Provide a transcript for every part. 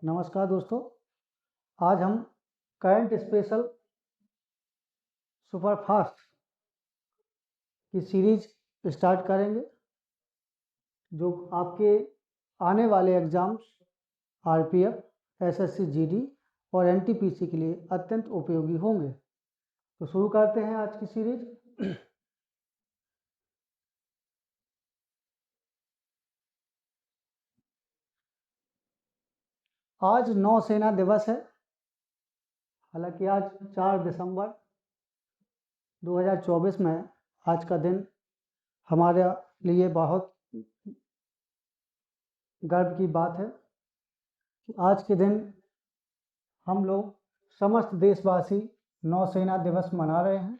नमस्कार दोस्तों, आज हम करंट स्पेशल सुपरफास्ट की सीरीज स्टार्ट करेंगे जो आपके आने वाले एग्ज़ाम्स आरपीएफ, एसएससी जीडी और एनटीपीसी के लिए अत्यंत उपयोगी होंगे। तो शुरू करते हैं आज की सीरीज। आज नौसेना दिवस है। हालांकि आज 4 दिसंबर 2024 में आज का दिन हमारे लिए बहुत गर्व की बात है कि आज के दिन हम लोग समस्त देशवासी नौसेना दिवस मना रहे हैं,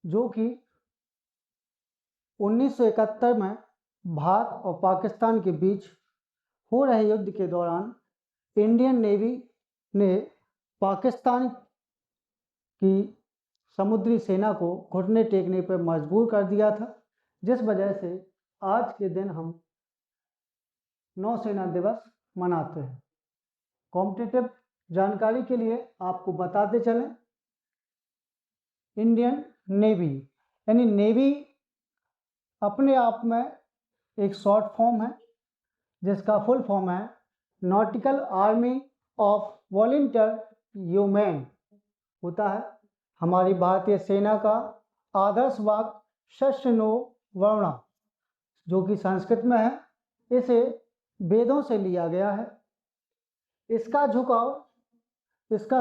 जो कि 1971 में भारत और पाकिस्तान के बीच हो रहे युद्ध के दौरान इंडियन नेवी ने पाकिस्तान की समुद्री सेना को घुटने टेकने पर मजबूर कर दिया था, जिस वजह से आज के दिन हम नौसेना दिवस मनाते हैं। कॉम्पिटिटिव जानकारी के लिए आपको बताते चलें, इंडियन नेवी यानी नेवी अपने आप में एक शॉर्ट फॉर्म है जिसका फुल फॉर्म है nautical army of volunteer human होता है। हमारी भारतीय सेना का आदर्श वाक्य शस्त्र नो वर्णा, जो कि संस्कृत में है, इसे वेदों से लिया गया है। इसका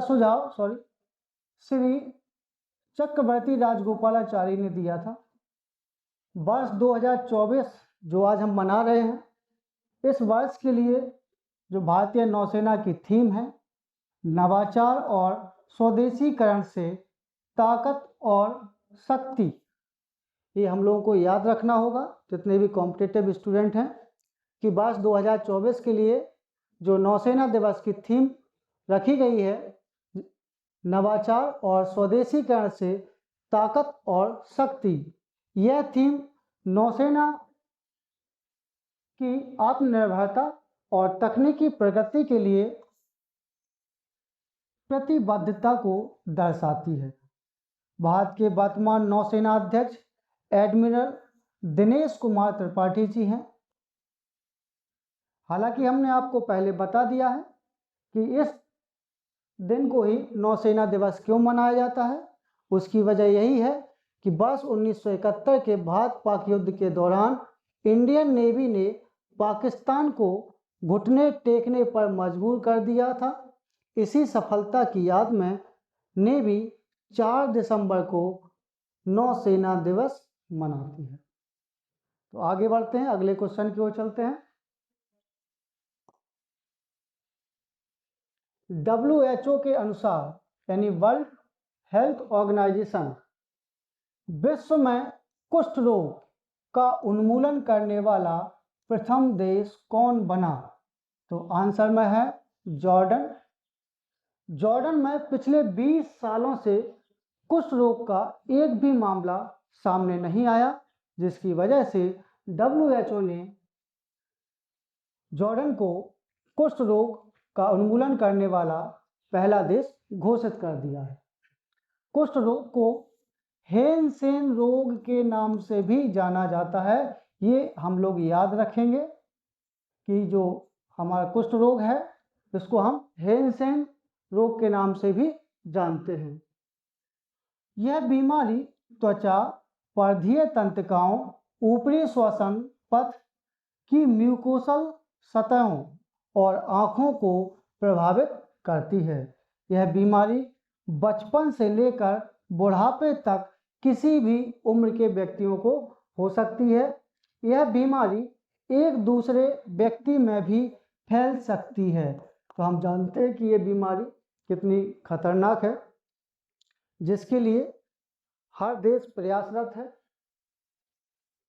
सुझाव श्री चक्रवर्ती राजगोपालाचारी ने दिया था। वर्ष 2024 जो आज हम मना रहे हैं, इस वर्ष के लिए जो भारतीय नौसेना की थीम है नवाचार और स्वदेशीकरण से ताकत और शक्ति, ये हम लोगों को याद रखना होगा जितने भी कॉम्पिटिटिव स्टूडेंट हैं कि वर्ष 2024 के लिए जो नौसेना दिवस की थीम रखी गई है नवाचार और स्वदेशीकरण से ताकत और शक्ति, यह थीम नौसेना की आत्मनिर्भरता और तकनीकी प्रगति के लिए प्रतिबद्धता को दर्शाती है। भारत के वर्तमान नौसेना अध्यक्ष एडमिरल दिनेश कुमार त्रिपाठी जी हैं। हालांकि हमने आपको पहले बता दिया है कि इस दिन को ही नौसेना दिवस क्यों मनाया जाता है। उसकी वजह यही है कि वर्ष 1971 के भारत पाक युद्ध के दौरान इंडियन नेवी ने पाकिस्तान को घुटने टेकने पर मजबूर कर दिया था। इसी सफलता की याद में नेवी 4 दिसंबर को नौसेना दिवस मनाती है। तो आगे बढ़ते हैं, अगले क्वेश्चन की ओर चलते हैं। WHO के अनुसार यानी वर्ल्ड हेल्थ ऑर्गेनाइजेशन विश्व में कुष्ठ रोग का उन्मूलन करने वाला प्रथम देश कौन बना? तो आंसर में है जॉर्डन। जॉर्डन में पिछले 20 सालों से कुष्ठ रोग का एक भी मामला सामने नहीं आया, जिसकी वजह से WHO ने जॉर्डन को कुष्ठ रोग का उन्मूलन करने वाला पहला देश घोषित कर दिया है। कुष्ठ रोग को हेनसेन रोग के नाम से भी जाना जाता है। ये हम लोग याद रखेंगे कि जो हमारा कुष्ठ रोग है इसको हम हेनसेन रोग के नाम से भी जानते हैं। यह बीमारी त्वचा, पर्धीय तंत्रिकाओं, ऊपरी श्वसन पथ की म्यूकोसल सतहों और आँखों को प्रभावित करती है। यह बीमारी बचपन से लेकर बुढ़ापे तक किसी भी उम्र के व्यक्तियों को हो सकती है। यह बीमारी एक दूसरे व्यक्ति में भी फैल सकती है। तो हम जानते हैं कि यह बीमारी कितनी खतरनाक है, जिसके लिए हर देश प्रयासरत है।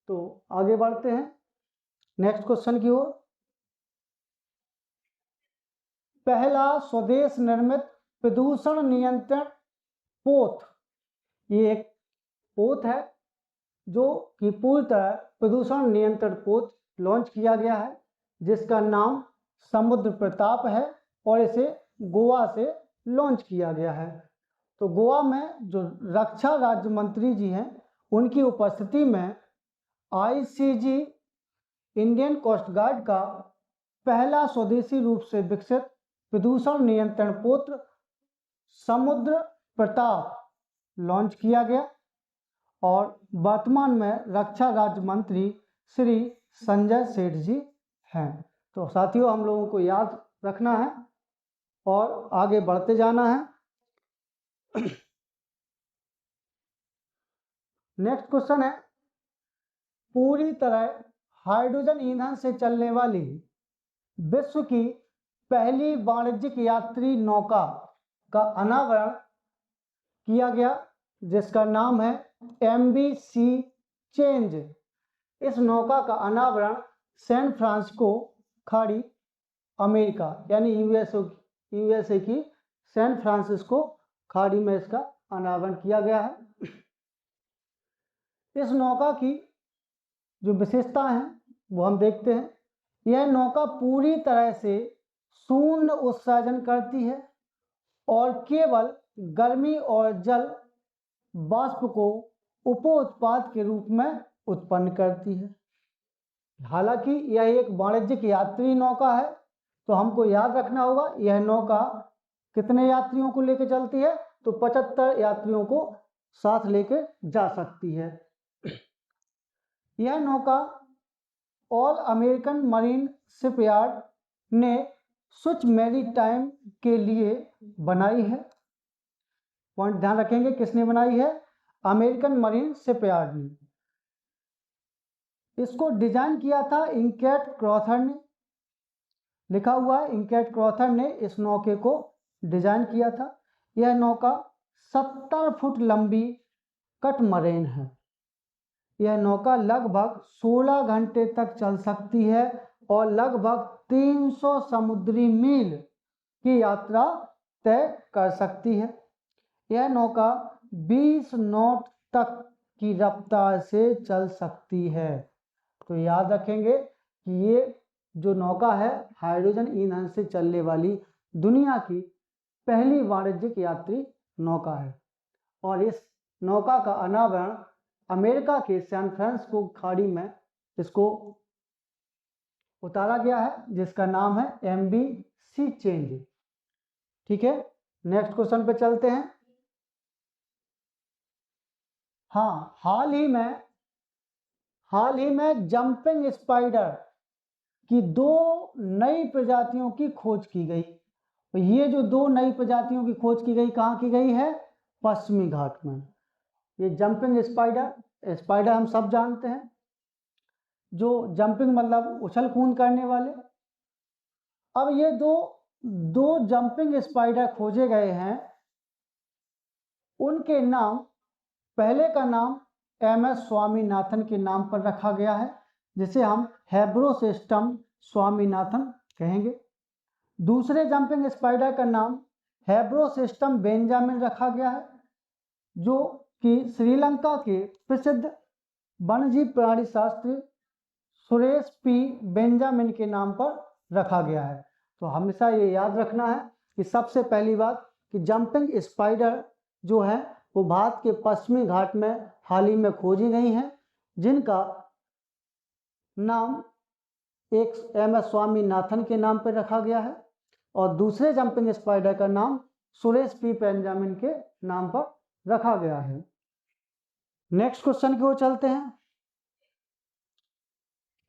तो आगे बढ़ते हैं नेक्स्ट क्वेश्चन की ओर। पहला स्वदेश निर्मित प्रदूषण नियंत्रण पोत, ये एक पोत है जो कि पूरी तरह प्रदूषण नियंत्रण पोत लॉन्च किया गया है, जिसका नाम समुद्र प्रताप है और इसे गोवा से लॉन्च किया गया है। तो गोवा में जो रक्षा राज्य मंत्री जी हैं उनकी उपस्थिति में ICG इंडियन कोस्ट गार्ड का पहला स्वदेशी रूप से विकसित प्रदूषण नियंत्रण पोत्र समुद्र प्रताप लॉन्च किया गया और वर्तमान में रक्षा राज्य मंत्री श्री संजय सेठ जी हैं। तो साथियों, हम लोगों को याद रखना है और आगे बढ़ते जाना है। नेक्स्ट क्वेश्चन है, पूरी तरह हाइड्रोजन ईंधन से चलने वाली विश्व की पहली वाणिज्यिक यात्री नौका का अनावरण किया गया जिसका नाम है MV Sea Change। इस नौका का अनावरण सैन फ्रांसिस्को खाड़ी अमेरिका यानी यूएसए की सैन फ्रांसिस्को खाड़ी में इसका अनावरण किया गया है। इस नौका की जो विशेषता है वो हम देखते हैं। यह नौका पूरी तरह से शून्य उत्सर्जन करती है और केवल गर्मी और जल वाष्प को उपोत्पाद के रूप में उत्पन्न करती है। हालांकि यह एक वाणिज्यिक यात्री नौका है, तो हमको याद रखना होगा यह नौका कितने यात्रियों को लेकर चलती है, तो 75 यात्रियों को साथ लेकर जा सकती है। यह नौका ऑल अमेरिकन मरीन शिपयार्ड ने स्विच मैरीटाइम के लिए बनाई है। पॉइंट ध्यान रखेंगे, किसने बनाई है? अमेरिकन मरीन शिपयार्ड ने। इसको डिजाइन किया था इंकेट क्रॉथर ने, लिखा हुआ है इंकेट क्रॉथर ने इस नौके को डिजाइन किया था। यह नौका 70 फुट लंबी कटमरेन है। यह नौका लगभग 16 घंटे तक चल सकती है और लगभग 300 समुद्री मील की यात्रा तय कर सकती है। यह नौका 20 नॉट तक की रफ्तार से चल सकती है। तो याद रखेंगे कि ये जो नौका है हाइड्रोजन ईंधन से चलने वाली दुनिया की पहली वाणिज्यिक यात्री नौका है और इस नौका का अनावरण अमेरिका के सैन फ्रांसिस्को खाड़ी में इसको उतारा गया है जिसका नाम है MV Sea Change। ठीक है, नेक्स्ट क्वेश्चन पे चलते हैं। हाँ, हाल ही में जंपिंग स्पाइडर की 2 नई प्रजातियों की खोज की गई। तो ये जो 2 नई प्रजातियों की खोज की गई कहाँ की गई है? पश्चिमी घाट में। ये जंपिंग स्पाइडर हम सब जानते हैं, जो जंपिंग मतलब उछल कूद करने वाले। अब ये दो जंपिंग स्पाइडर खोजे गए हैं। उनके नाम, पहले का नाम MS स्वामीनाथन के नाम पर रखा गया है जिसे हम हेब्रोसिस्टम स्वामीनाथन कहेंगे। दूसरे जंपिंग स्पाइडर का नाम हेब्रोसिस्टम बेंजामिन रखा गया है जो कि श्रीलंका के प्रसिद्ध वन्यजीव प्राणी शास्त्री सुरेश P बेंजामिन के नाम पर रखा गया है। तो हमेशा ये याद रखना है कि सबसे पहली बात कि जंपिंग स्पाइडर जो है वो भारत के पश्चिमी घाट में हाल ही में खोजी गई हैं, जिनका नाम एक MS स्वामीनाथन के नाम पर रखा गया है और दूसरे जंपिंग स्पाइडर का नाम सुरेश P बेंजामिन के नाम पर रखा गया है। नेक्स्ट क्वेश्चन की ओर चलते हैं।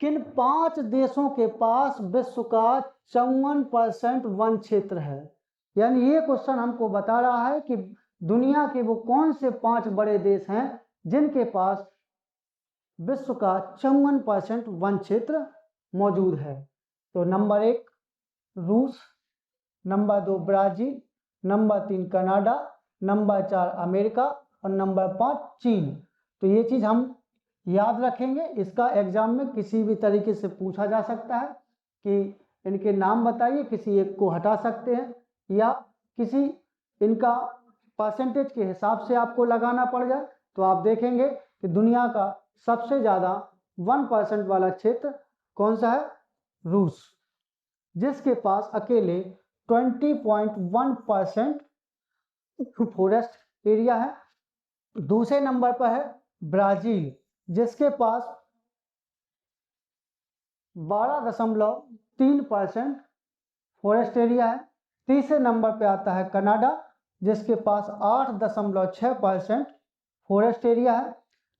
किन 5 देशों के पास विश्व का 54% वन क्षेत्र है? यानी ये क्वेश्चन हमको बता रहा है कि दुनिया के वो कौन से 5 बड़े देश हैं जिनके पास विश्व का 54% वन क्षेत्र मौजूद है। तो नंबर 1 रूस, number 2 Brazil, number 3 Canada, number 4 America और नंबर 5 चीन। तो ये चीज़ हम याद रखेंगे। इसका एग्जाम में किसी भी तरीके से पूछा जा सकता है कि इनके नाम बताइए, किसी एक को हटा सकते हैं या किसी इनका परसेंटेज के हिसाब से आपको लगाना पड़ जाए। तो आप देखेंगे कि दुनिया का सबसे ज़्यादा 1% वाला क्षेत्र कौन सा है? रूस। जिसके पास अकेले 20.1% फॉरेस्ट एरिया है। दूसरे नंबर पर है ब्राजील, जिसके पास 12.3% फॉरेस्ट एरिया है। तीसरे नंबर पे आता है कनाडा, जिसके पास 8.6% फॉरेस्ट एरिया है।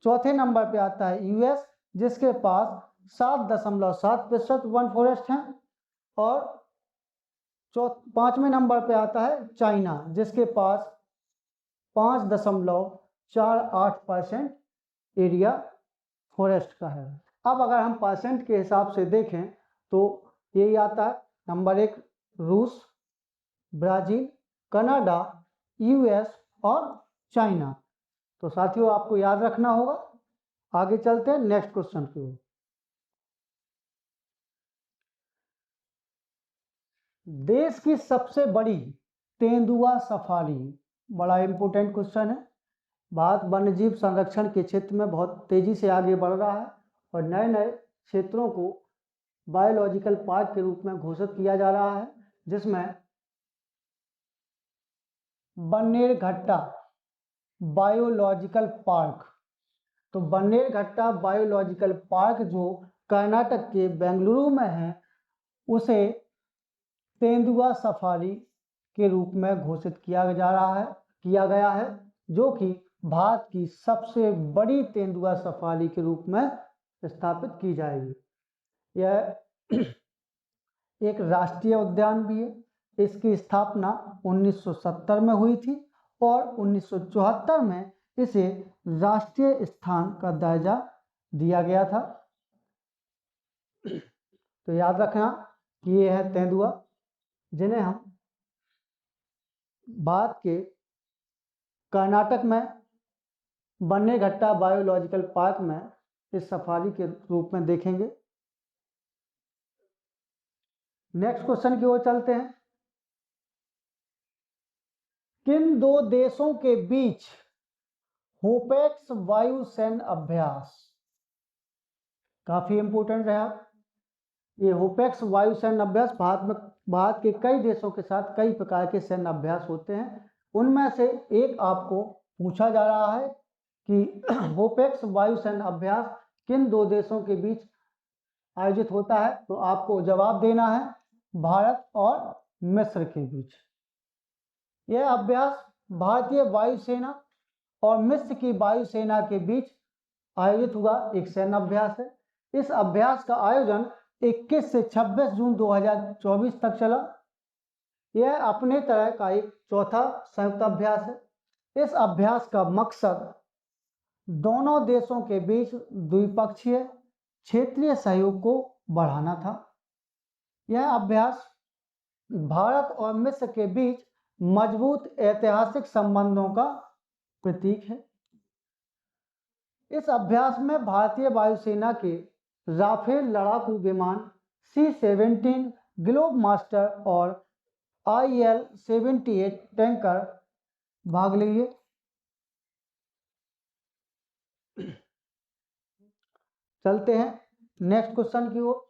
चौथे नंबर पे आता है यूएस, जिसके पास 7.7% वन फॉरेस्ट है। और पांचवें नंबर पे आता है चाइना, जिसके पास 5.48% एरिया फॉरेस्ट का है। अब अगर हम परसेंट के हिसाब से देखें तो यही आता है। नंबर 1 रूस, ब्राज़ील, कनाडा, यूएस और चाइना। तो साथियों आपको याद रखना होगा। आगे चलते हैं नेक्स्ट क्वेश्चन की ओर। देश की सबसे बड़ी तेंदुआ सफारी, बड़ा इंपॉर्टेंट क्वेश्चन है। भारत वन्यजीव संरक्षण के क्षेत्र में बहुत तेजी से आगे बढ़ रहा है और नए नए क्षेत्रों को बायोलॉजिकल पार्क के रूप में घोषित किया जा रहा है, जिसमें बन्नेरघट्टा बायोलॉजिकल पार्क। तो बन्नेरघट्टा बायोलॉजिकल पार्क जो कर्नाटक के बेंगलुरु में है, उसे तेंदुआ सफारी के रूप में घोषित किया गया है, जो कि भारत की सबसे बड़ी तेंदुआ सफारी के रूप में स्थापित की जाएगी। यह एक राष्ट्रीय उद्यान भी है। इसकी स्थापना 1970 में हुई थी और 1974 में इसे राष्ट्रीय स्थान का दर्जा दिया गया था। तो याद रखना कि ये है तेंदुआ, जिन्हें हम भारत के कर्नाटक में बन्नेरघट्टा बायोलॉजिकल पार्क में इस सफारी के रूप में देखेंगे। नेक्स्ट क्वेश्चन की ओर चलते हैं। किन दो देशों के बीच होपेक्स वायु सैन्य अभ्यास, काफी इंपोर्टेंट रहा। ये होपेक्स वायु सैन्य अभ्यास भारत के कई देशों के साथ कई प्रकार के सैन्य अभ्यास होते हैं। उनमें से एक आपको पूछा जा रहा है कि होपेक्स वायु सैन्य अभ्यास किन दो देशों के बीच आयोजित होता है। तो आपको जवाब देना है भारत और मिस्र के बीच। यह अभ्यास भारतीय वायुसेना और मिस्र की वायुसेना के बीच आयोजित हुआ एक सैन्य अभ्यास है। इस अभ्यास का आयोजन 21 से 26 जून 2024 तक चला। यह अपने तरह का एक चौथा संयुक्त अभ्यास है। इस अभ्यास का मकसद दोनों देशों के बीच द्विपक्षीय क्षेत्रीय सहयोग को बढ़ाना था। यह अभ्यास भारत और मिस्र के बीच मजबूत ऐतिहासिक संबंधों का प्रतीक है। इस अभ्यास में भारतीय वायुसेना के राफेल लड़ाकू विमान C-17 ग्लोब मास्टर और IL-78 टैंकर भाग लिए। चलते हैं नेक्स्ट क्वेश्चन की ओर।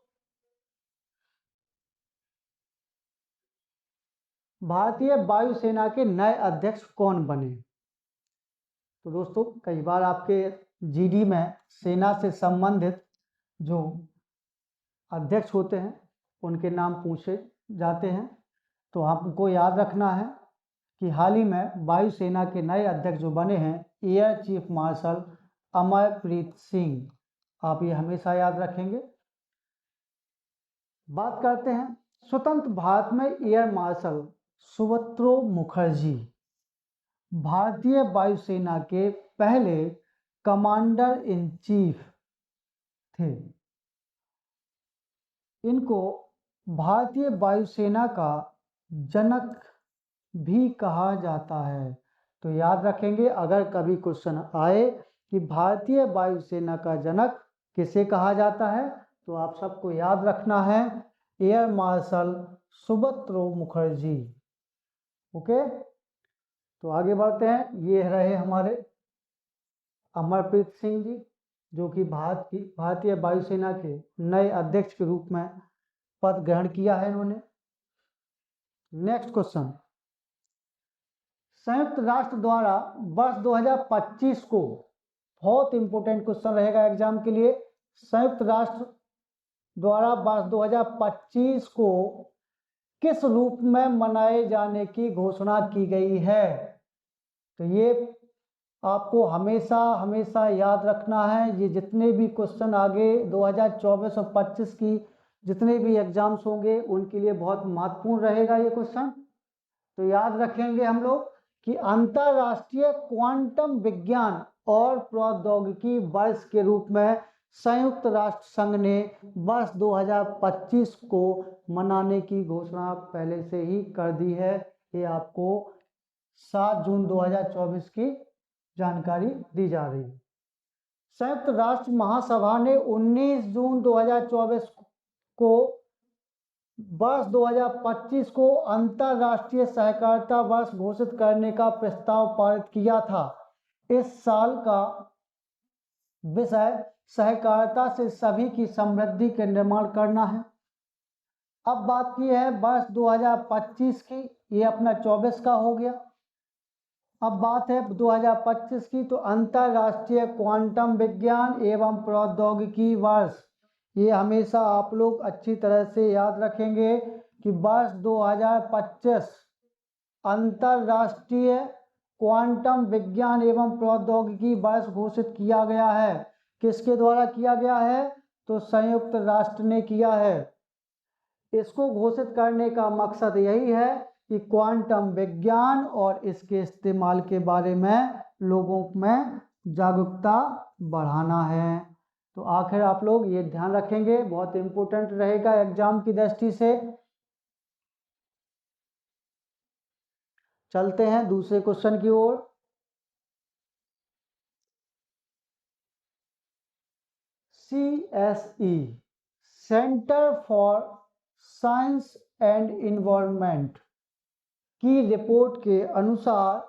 भारतीय वायुसेना के नए अध्यक्ष कौन बने। तो दोस्तों कई बार आपके जीडी में सेना से संबंधित जो अध्यक्ष होते हैं उनके नाम पूछे जाते हैं। तो आपको याद रखना है कि हाल ही में वायुसेना के नए अध्यक्ष जो बने हैं air chief marshal Amarpreet Singh. आप ये हमेशा याद रखेंगे। बात करते हैं स्वतंत्र भारत में एयर मार्शल सुब्रतो मुखर्जी भारतीय वायुसेना के पहले कमांडर इन चीफ थे। इनको भारतीय वायुसेना का जनक भी कहा जाता है। तो याद रखेंगे अगर कभी क्वेश्चन आए कि भारतीय वायुसेना का जनक किसे कहा जाता है, तो आप सबको याद रखना है air marshal Subroto Mukherjee. Okay, तो आगे बढ़ते हैं। ये रहे हमारे अमरप्रीत सिंह जी, जो कि भारतीय वायुसेना के नए अध्यक्ष के रूप में पद ग्रहण किया है इन्होंने। नेक्स्ट क्वेश्चन, संयुक्त राष्ट्र द्वारा वर्ष 2025 को, बहुत इंपॉर्टेंट क्वेश्चन रहेगा एग्जाम के लिए, संयुक्त राष्ट्र द्वारा वर्ष 2025 को किस रूप में मनाए जाने की घोषणा की गई है? तो ये आपको हमेशा हमेशा याद रखना है। ये जितने भी क्वेश्चन आगे 2024 और 25 की जितने भी एग्जाम्स होंगे उनके लिए बहुत महत्वपूर्ण रहेगा ये क्वेश्चन। तो याद रखेंगे हम लोग कि अंतरराष्ट्रीय क्वांटम विज्ञान और प्रौद्योगिकी वर्ष के रूप में संयुक्त राष्ट्र संघ ने वर्ष 2025 को मनाने की घोषणा पहले से ही कर दी है। ये आपको 7 जून 2024 की जानकारी दी जा रही है। संयुक्त राष्ट्र महासभा ने 19 जून 2024 को वर्ष 2025 को अंतरराष्ट्रीय सहकारिता वर्ष घोषित करने का प्रस्ताव पारित किया था। इस साल का विषय सहकारिता से सभी की समृद्धि के निर्माण करना है। अब बात की है वर्ष 2025 की, ये अपना 24 का हो गया। अब बात है 2025 की, तो अंतरराष्ट्रीय क्वांटम विज्ञान एवं प्रौद्योगिकी वर्ष, ये हमेशा आप लोग अच्छी तरह से याद रखेंगे कि वर्ष 2025 अंतरराष्ट्रीय क्वांटम विज्ञान एवं प्रौद्योगिकी वर्ष घोषित किया गया है। किसके द्वारा किया गया है? तो संयुक्त राष्ट्र ने किया है। इसको घोषित करने का मकसद यही है कि क्वांटम विज्ञान और इसके इस्तेमाल के बारे में लोगों में जागरूकता बढ़ाना है। तो आखिर आप लोग ये ध्यान रखेंगे, बहुत इंपॉर्टेंट रहेगा एग्जाम की दृष्टि से। चलते हैं दूसरे क्वेश्चन की ओर। CSE centre for science and environment की रिपोर्ट के अनुसार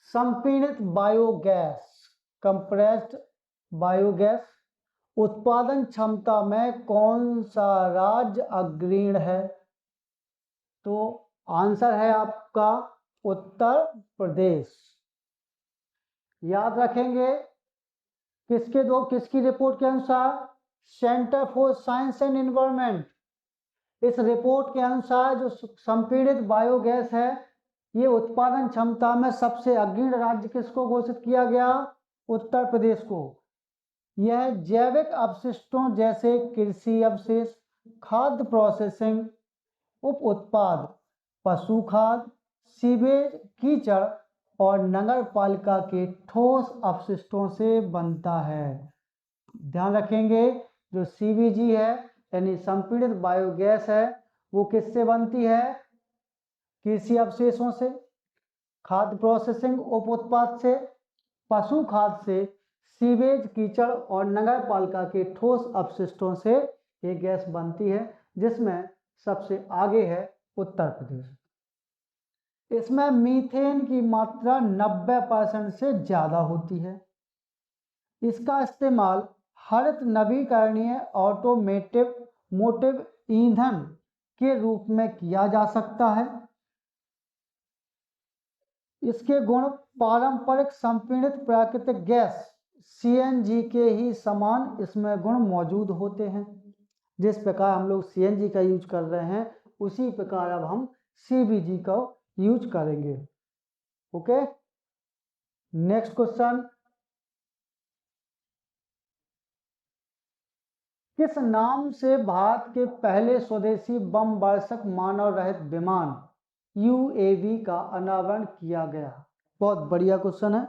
संपीड़ित बायोगैस, कंप्रेस्ड बायोगैस उत्पादन क्षमता में कौन सा राज्य अग्रणी है? तो आंसर है आपका उत्तर प्रदेश। याद रखेंगे किसकी रिपोर्ट के अनुसार? Centre for science and environment. इस रिपोर्ट के अनुसार जो संपीड़ित बायोगैस है, ये उत्पादन क्षमता में सबसे अग्रणी राज्य किसको घोषित किया गया? उत्तर प्रदेश को। यह जैविक अपशिष्टों जैसे कृषि अवशेष, खाद्य प्रोसेसिंग उप उत्पाद, पशु खाद, सीवेज, कीचड़ और नगर पालिका के ठोस अपशिष्टों से बनता है। ध्यान रखेंगे जो सीवीजी है यानी संपीड़ित बायोगैस है, वो किससे बनती है? कृषि अवशेषों से, खाद्य प्रोसेसिंग उप उत्पाद से, पशु खाद से, सीवेज, कीचड़ और नगर पालिका के ठोस अपशिष्टों से ये गैस बनती है, जिसमें सबसे आगे है उत्तर प्रदेश। इसमें मीथेन की मात्रा 90% से ज़्यादा होती है। इसका इस्तेमाल हरित नवीकरणीय मोटिव ईंधन के रूप में किया जा सकता है। इसके गुण पारंपरिक संपीड़ित प्राकृतिक गैस सीएनजी के ही समान इसमें गुण मौजूद होते हैं। जिस प्रकार हम लोग सीएनजी का यूज कर रहे हैं, उसी प्रकार अब हम सीबीजी का यूज करेंगे। ओके, नेक्स्ट क्वेश्चन, किस नाम से भारत के पहले स्वदेशी बम वर्षक मानव रहित विमान यूएवी का अनावरण किया गया? बहुत बढ़िया क्वेश्चन है।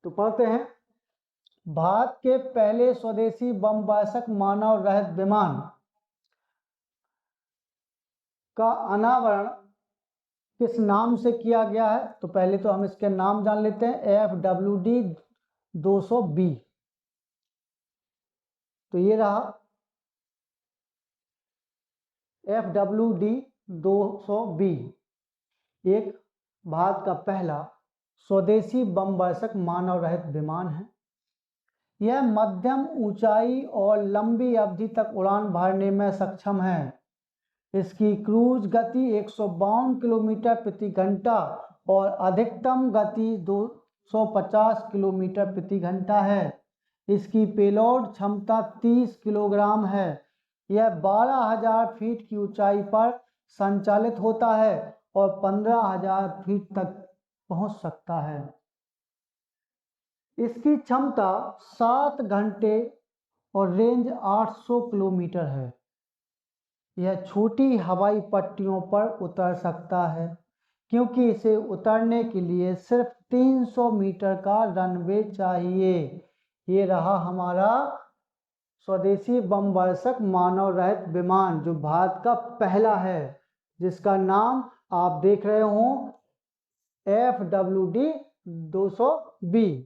तो पढ़ते हैं, भारत के पहले स्वदेशी बम वर्षक मानव रहित विमान का अनावरण किस नाम से किया गया है? तो पहले तो हम इसके नाम जान लेते हैं। FWD 200B, तो ये रहा FWD 200B, एक भारत का पहला स्वदेशी बम वर्षक मानव रहित विमान है। यह मध्यम ऊंचाई और लंबी अवधि तक उड़ान भरने में सक्षम है। इसकी क्रूज गति 152 किलोमीटर प्रति घंटा और अधिकतम गति 250 किलोमीटर प्रति घंटा है। इसकी पेलोड क्षमता 30 किलोग्राम है। यह 12,000 फीट की ऊंचाई पर संचालित होता है और 15,000 फीट तक पहुंच सकता है। इसकी क्षमता 7 घंटे और रेंज 800 किलोमीटर है। यह छोटी हवाई पट्टियों पर उतर सकता है क्योंकि इसे उतरने के लिए सिर्फ 300 मीटर का रनवे चाहिए। ये रहा हमारा स्वदेशी बम वर्षक मानव रहित विमान जो भारत का पहला है, जिसका नाम आप देख रहे हो FWD-200B।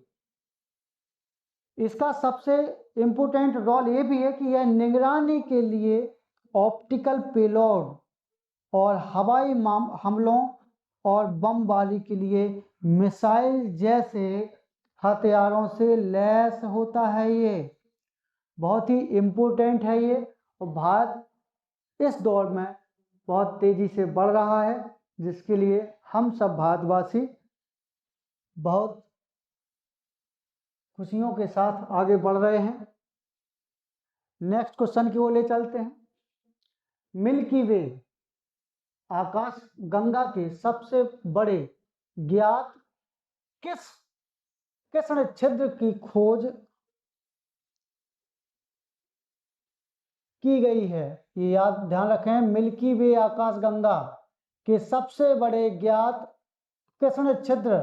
इसका सबसे इम्पोर्टेंट रोल ये भी है कि यह निगरानी के लिए ऑप्टिकल पेलोड और हवाई हमलों और बमबारी के लिए मिसाइल जैसे हथियारों से लैस होता है। ये बहुत ही इम्पोर्टेंट है ये, और भारत इस दौर में बहुत तेज़ी से बढ़ रहा है, जिसके लिए हम सब भारतवासी बहुत खुशियों के साथ आगे बढ़ रहे हैं। नेक्स्ट क्वेश्चन की ओर ले चलते हैं। मिल्की वे आकाश गंगा के सबसे बड़े ज्ञात किस कृष्ण छिद्र की खोज की गई है? ये याद ध्यान रखें, मिल्की वे आकाश गंगा के सबसे बड़े ज्ञात कृष्ण छिद्र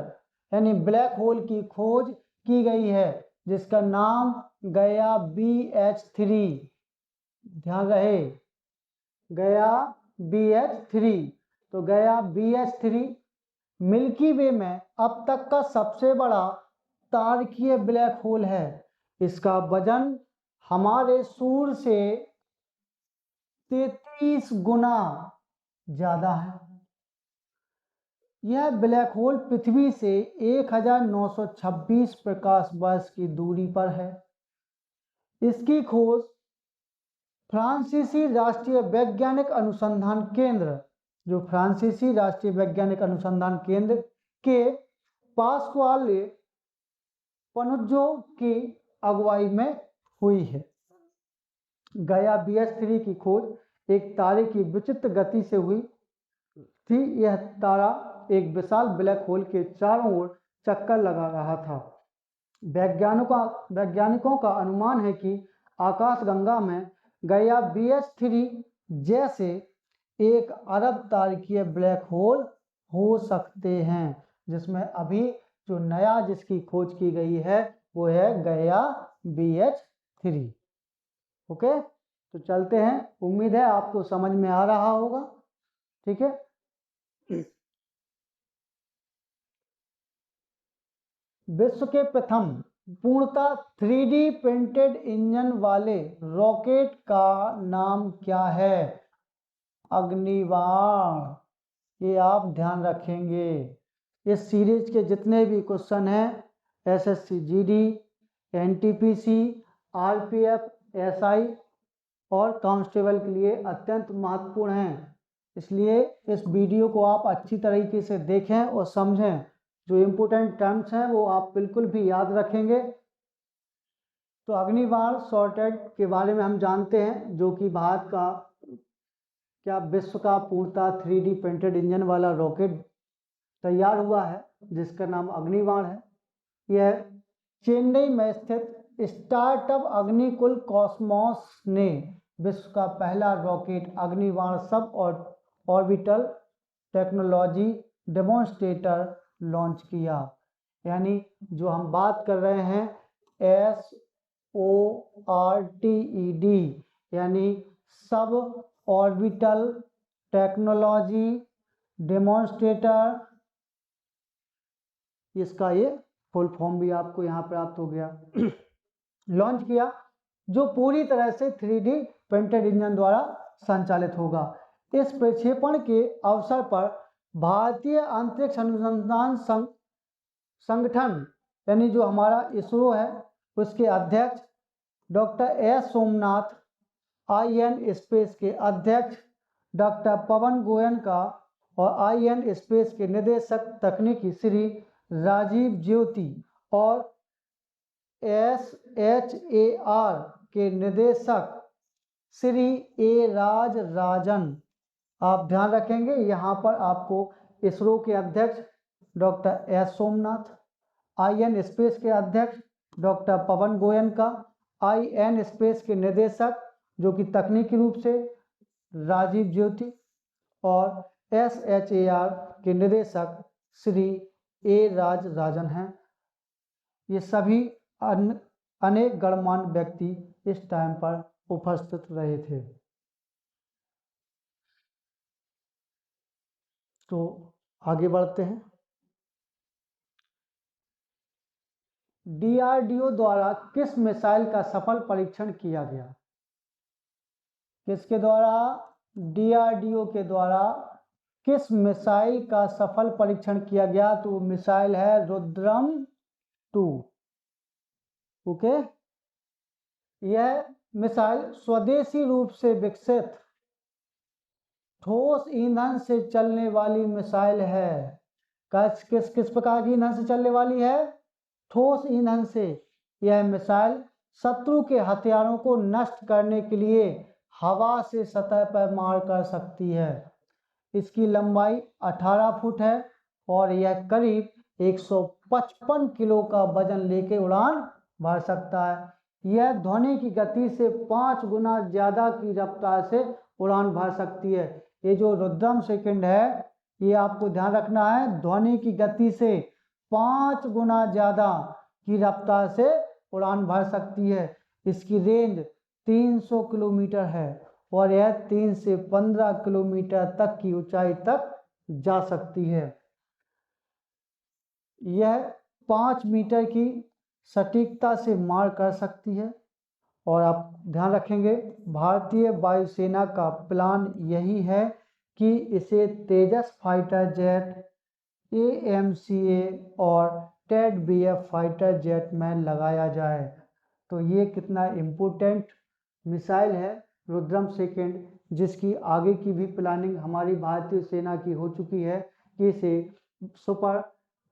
यानी ब्लैक होल की खोज की गई है, जिसका नाम गया BH3। ध्यान रहे, गया BH3। तो गया BH3 मिल्की वे में अब तक का सबसे बड़ा तारकीय ब्लैक होल है। इसका वजन हमारे सूर्य से 33 गुना ज्यादा है। यह ब्लैक होल पृथ्वी से 1926 प्रकाश वर्ष की दूरी पर है। इसकी खोज फ्रांसीसी राष्ट्रीय वैज्ञानिक अनुसंधान केंद्र, जो फ्रांसीसी राष्ट्रीय वैज्ञानिक अनुसंधान केंद्र के पास्क्वाले पनुज्जो की अगुवाई में हुई है। गया BH3 की खोज एक तारे की विचित्र गति से हुई थी। यह तारा एक विशाल ब्लैक होल के चारों ओर चक्कर लगा रहा था। वैज्ञानिकों का अनुमान है कि आकाशगंगा में गया BH3 जैसे 1 अरब तारकीय ब्लैक होल हो सकते हैं, जिसमें अभी जो नया जिसकी खोज की गई है वो है गया BH3। ओके, तो चलते हैं। उम्मीद है आपको समझ में आ रहा होगा। ठीक है, विश्व के प्रथम पूर्णतः 3D प्रिंटेड इंजन वाले रॉकेट का नाम क्या है? अग्निबाण। ये आप ध्यान रखेंगे। इस सीरीज के जितने भी क्वेश्चन हैं SSC GD, NTPC, RPF, SI और कांस्टेबल के लिए अत्यंत महत्वपूर्ण हैं। इसलिए इस वीडियो को आप अच्छी तरीके से देखें और समझें। जो इम्पोर्टेंट टर्म्स हैं वो आप बिल्कुल भी याद रखेंगे। तो अग्निबाण शॉर्टेड के बारे में हम जानते हैं, जो कि भारत का क्या विश्व का पूर्णतः 3D प्रिंटेड इंजन वाला रॉकेट तैयार हुआ है, जिसका नाम अग्निबाण है। यह चेन्नई में स्थित स्टार्टअप अग्निकुल कॉस्मोस ने विश्व का पहला rocket अग्निबाण sub orbital technology demonstrator launch किया। यानी जो हम बात कर रहे हैं SORTED, यानी सब ऑर्बिटल टेक्नोलॉजी डेमोन्स्ट्रेटर, इसका ये फुल फॉर्म भी आपको यहाँ प्राप्त हो गया। लॉन्च किया, जो पूरी तरह से 3D प्रिंटेड इंजन द्वारा संचालित होगा। इस प्रक्षेपण के अवसर पर भारतीय अंतरिक्ष अनुसंधान संगठन यानी जो हमारा इसरो है उसके अध्यक्ष doctor S Somnath, IN space के अध्यक्ष डॉक्टर पवन गोयनका और IN स्पेस के निदेशक तकनीकी श्री राजीव ज्योति और SHAR के निदेशक श्री A राजराजन। आप ध्यान रखेंगे यहाँ पर आपको इसरो के अध्यक्ष doctor S Somnath, IN space के अध्यक्ष doctor Pawan Goenka, IN space के निदेशक जो कि तकनीकी रूप से राजीव ज्योति और SHAR के निदेशक श्री A राजराजन हैं। ये सभी अनेक गणमान्य व्यक्ति इस टाइम पर उपस्थित रहे थे। तो आगे बढ़ते हैं। DRDO द्वारा किस मिसाइल का सफल परीक्षण किया गया? किसके द्वारा? DRDO के द्वारा किस मिसाइल का सफल परीक्षण किया गया? तो मिसाइल है रुद्रम 2। ओके, यह मिसाइल स्वदेशी रूप से विकसित ठोस ईंधन से चलने वाली मिसाइल है। किस प्रकार की ईंधन से चलने वाली है? ठोस ईंधन से। यह मिसाइल शत्रु के हथियारों को नष्ट करने के लिए हवा से सतह पर मार कर सकती है। इसकी लंबाई 18 फुट है और यह करीब 155 किलो का वजन लेके उड़ान भर सकता है। यह ध्वनि की गति से 5 गुना ज़्यादा की रफ्तार से उड़ान भर सकती है। ये जो रुद्रम सेकंड है ये आपको ध्यान रखना है, ध्वनि की गति से 5 गुना ज़्यादा की रफ्तार से उड़ान भर सकती है। इसकी रेंज 300 किलोमीटर है और यह 3 से 15 किलोमीटर तक की ऊंचाई तक जा सकती है। यह 5 मीटर की सटीकता से मार कर सकती है। और आप ध्यान रखेंगे भारतीय वायुसेना का प्लान यही है कि इसे तेजस फाइटर जेट, AMCA और TED-BF फाइटर जेट में लगाया जाए। तो ये कितना इम्पोर्टेंट मिसाइल है रुद्रम सेकंड, जिसकी आगे की भी प्लानिंग हमारी भारतीय सेना की हो चुकी है कि इसे सुपर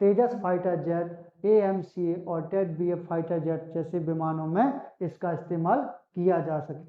तेजस फाइटर जेट, AMCA और TED-BF फाइटर जेट जैसे विमानों में इसका इस्तेमाल किया जा सके।